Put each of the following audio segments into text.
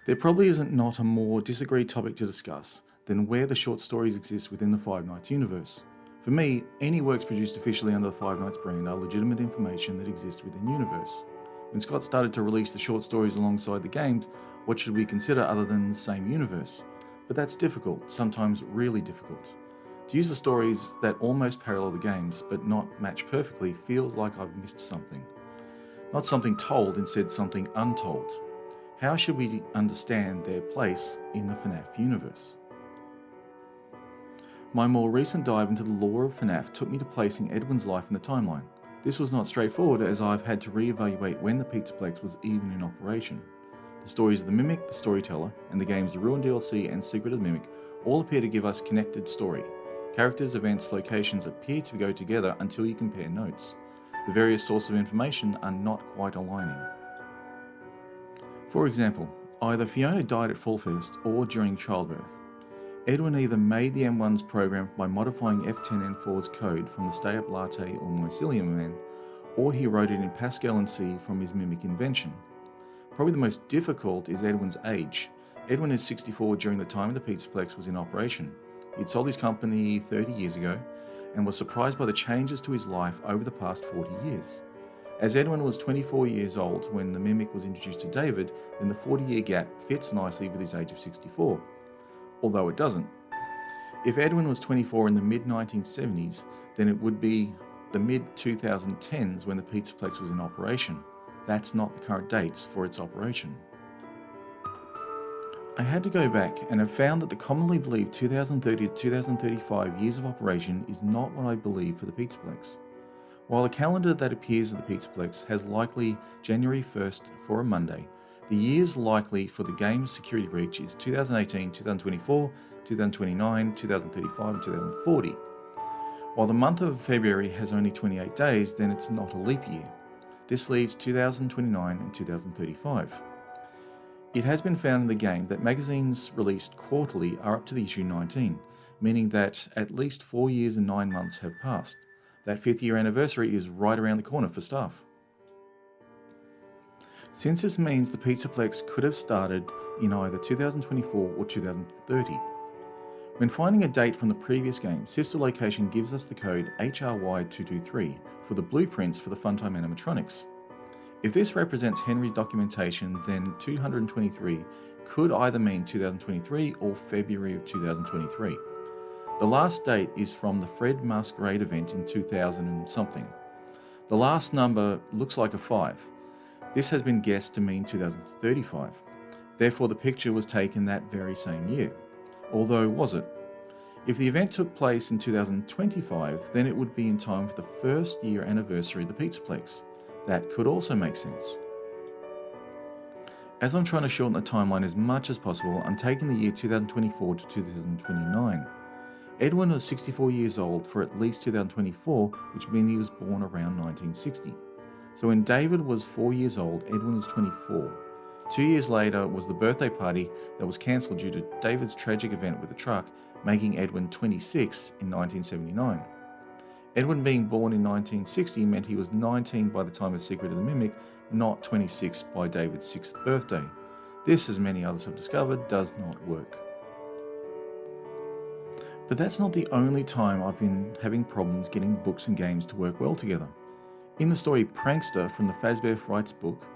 There probably isn't not a more disagreed topic to discuss than where the short stories exist within the Five Nights universe. For me, any works produced officially under the Five Nights brand are legitimate information that exists within the universe. When Scott started to release the short stories alongside the games, what should we consider other than the same universe? But that's difficult, sometimes really difficult. To use the stories that almost parallel the games but not match perfectly feels like I've missed something. Not something told, instead something untold. How should we understand their place in the FNAF universe? My more recent dive into the lore of FNAF took me to placing Edwin's life in the timeline. This was not straightforward, as I've had to re-evaluate when the Pizzaplex was even in operation. The stories of the Mimic, the Storyteller, and the games The Ruin DLC and Secret of the Mimic all appear to give us connected story. Characters, events, locations appear to go together until you compare notes. The various sources of information are not quite aligning. For example, either Fiona died at Fallfest or during childbirth. Edwin either made the M1's program by modifying F10N4's code from the Stay Up Latte or Mycelium Man, or he wrote it in Pascal and C from his Mimic invention. Probably the most difficult is Edwin's age. Edwin is 64 during the time the Pizzaplex was in operation. He'd sold his company 30 years ago and was surprised by the changes to his life over the past 40 years. As Edwin was 24 years old when the Mimic was introduced to David, then the 40-year gap fits nicely with his age of 64. Although it doesn't. If Edwin was 24 in the mid-1970s, then it would be the mid-2010s when the Pizzaplex was in operation. That's not the current dates for its operation. I had to go back and have found that the commonly believed 2030 to 2035 years of operation is not what I believe for the Pizzaplex. While the calendar that appears at the Pizzaplex has likely January 1st for a Monday, the years likely for the game's security breach is 2018, 2024, 2029, 2035 and 2040. While the month of February has only 28 days, then it's not a leap year. This leaves 2029 and 2035. It has been found in the game that magazines released quarterly are up to the issue 19, meaning that at least 4 years and 9 months have passed. That 5th year anniversary is right around the corner for staff. Since this means the Pizzaplex could have started in either 2024 or 2030. When finding a date from the previous game, Sister Location gives us the code HRY223 for the blueprints for the Funtime animatronics. If this represents Henry's documentation, then 223 could either mean 2023 or February of 2023. The last date is from the Fred Masquerade event in 2000 and something. The last number looks like a 5. This has been guessed to mean 2035. Therefore, the picture was taken that very same year. Although, was it? If the event took place in 2025, then it would be in time for the 1st year anniversary of the Pizzaplex. That could also make sense. As I'm trying to shorten the timeline as much as possible, I'm taking the year 2024 to 2029. Edwin was 64 years old for at least 2024, which means he was born around 1960. So when David was 4 years old, Edwin was 24. 2 years later was the birthday party that was cancelled due to David's tragic event with the truck, making Edwin 26 in 1979. Edwin being born in 1960 meant he was 19 by the time of Secret of the Mimic, not 26 by David's 6th birthday. This, as many others have discovered, does not work. But that's not the only time I've been having problems getting books and games to work well together. In the story Prankster from the Fazbear Frights book,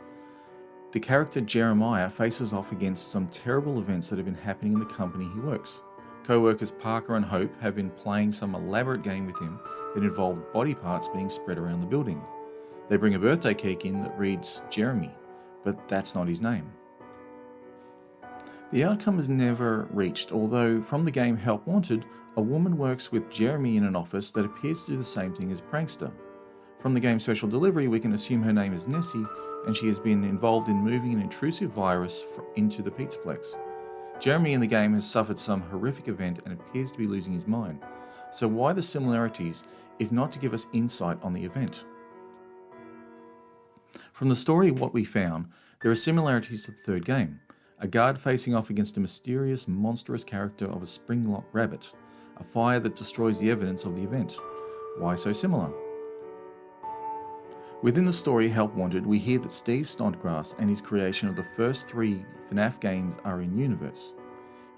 the character Jeremiah faces off against some terrible events that have been happening in the company he works. Co-workers Parker and Hope have been playing some elaborate game with him that involved body parts being spread around the building. They bring a birthday cake in that reads Jeremy, but that's not his name. The outcome is never reached, although from the game Help Wanted, a woman works with Jeremy in an office that appears to do the same thing as Prankster. From the game Special Delivery, we can assume her name is Nessie, and she has been involved in moving an intrusive virus into the Pizzaplex. Jeremy in the game has suffered some horrific event and appears to be losing his mind. So why the similarities, if not to give us insight on the event? From the story What We Found, there are similarities to the third game. A guard facing off against a mysterious, monstrous character of a spring-lock rabbit. A fire that destroys the evidence of the event. Why so similar? Within the story Help Wanted, we hear that Steve Snodgrass and his creation of the first 3 FNAF games are in universe.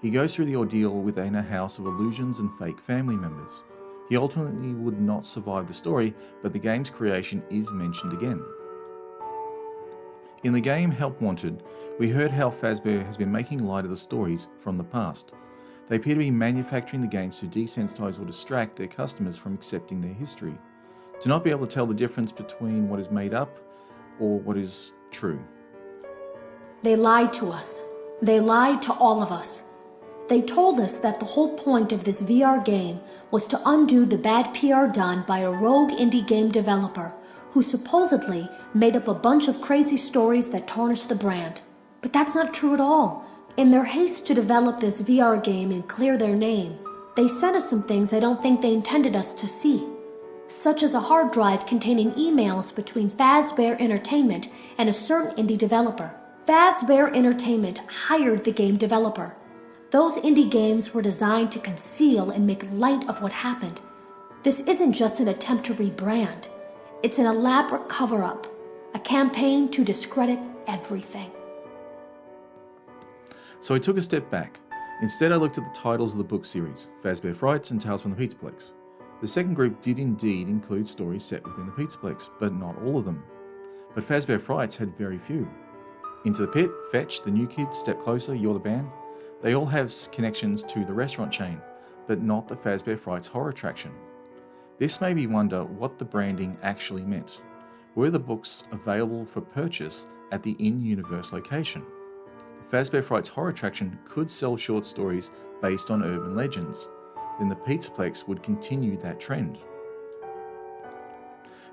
He goes through the ordeal within a house of illusions and fake family members. He ultimately would not survive the story, but the game's creation is mentioned again. In the game Help Wanted, we heard how Fazbear has been making light of the stories from the past. They appear to be manufacturing the games to desensitize or distract their customers from accepting their history, to not be able to tell the difference between what is made up or what is true. They lied to us. They lied to all of us. They told us that the whole point of this VR game was to undo the bad PR done by a rogue indie game developer who supposedly made up a bunch of crazy stories that tarnished the brand. But that's not true at all. In their haste to develop this VR game and clear their name, they sent us some things I don't think they intended us to see, such as a hard drive containing emails between Fazbear Entertainment and a certain indie developer. Fazbear Entertainment hired the game developer. Those indie games were designed to conceal and make light of what happened. This isn't just an attempt to rebrand. It's an elaborate cover-up, a campaign to discredit everything. So I took a step back. Instead, I looked at the titles of the book series, Fazbear Frights and Tales from the Pizzaplex. The second group did indeed include stories set within the Pizzaplex, but not all of them. But Fazbear Frights had very few. Into the Pit, Fetch, The New Kids, Step Closer, You're the Band, they all have connections to the restaurant chain, but not the Fazbear Frights horror attraction. This made me wonder what the branding actually meant. Were the books available for purchase at the in-universe location? The Fazbear Frights horror attraction could sell short stories based on urban legends. Then the Pizzaplex would continue that trend.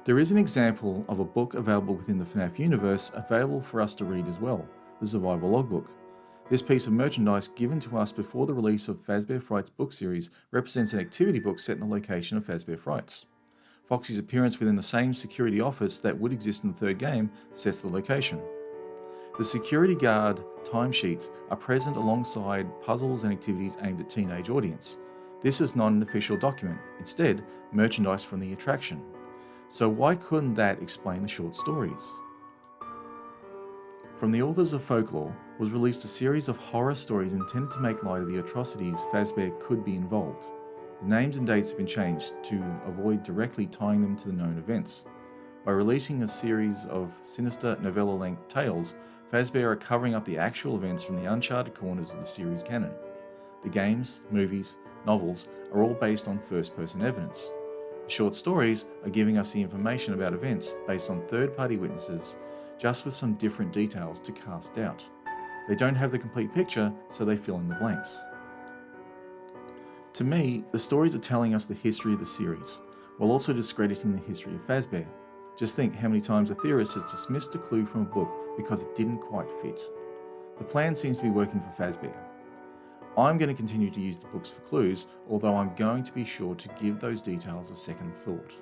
There is an example of a book available within the FNAF universe available for us to read as well, the Survival Logbook. This piece of merchandise given to us before the release of Fazbear Frights book series represents an activity book set in the location of Fazbear Frights. Foxy's appearance within the same security office that would exist in the third game sets the location. The security guard timesheets are present alongside puzzles and activities aimed at teenage audience. This is not an official document, instead merchandise from the attraction. So why couldn't that explain the short stories? From the authors of Folklore was released a series of horror stories intended to make light of the atrocities Fazbear could be involved. The names and dates have been changed to avoid directly tying them to the known events. By releasing a series of sinister novella-length tales, Fazbear are covering up the actual events from the uncharted corners of the series canon. The games, movies, novels are all based on first-person evidence. The short stories are giving us the information about events based on third-party witnesses, just with some different details to cast doubt. They don't have the complete picture, so they fill in the blanks. To me, the stories are telling us the history of the series, while also discrediting the history of Fazbear. Just think how many times a theorist has dismissed a clue from a book because it didn't quite fit. The plan seems to be working for Fazbear. I'm going to continue to use the books for clues, although I'm going to be sure to give those details a second thought.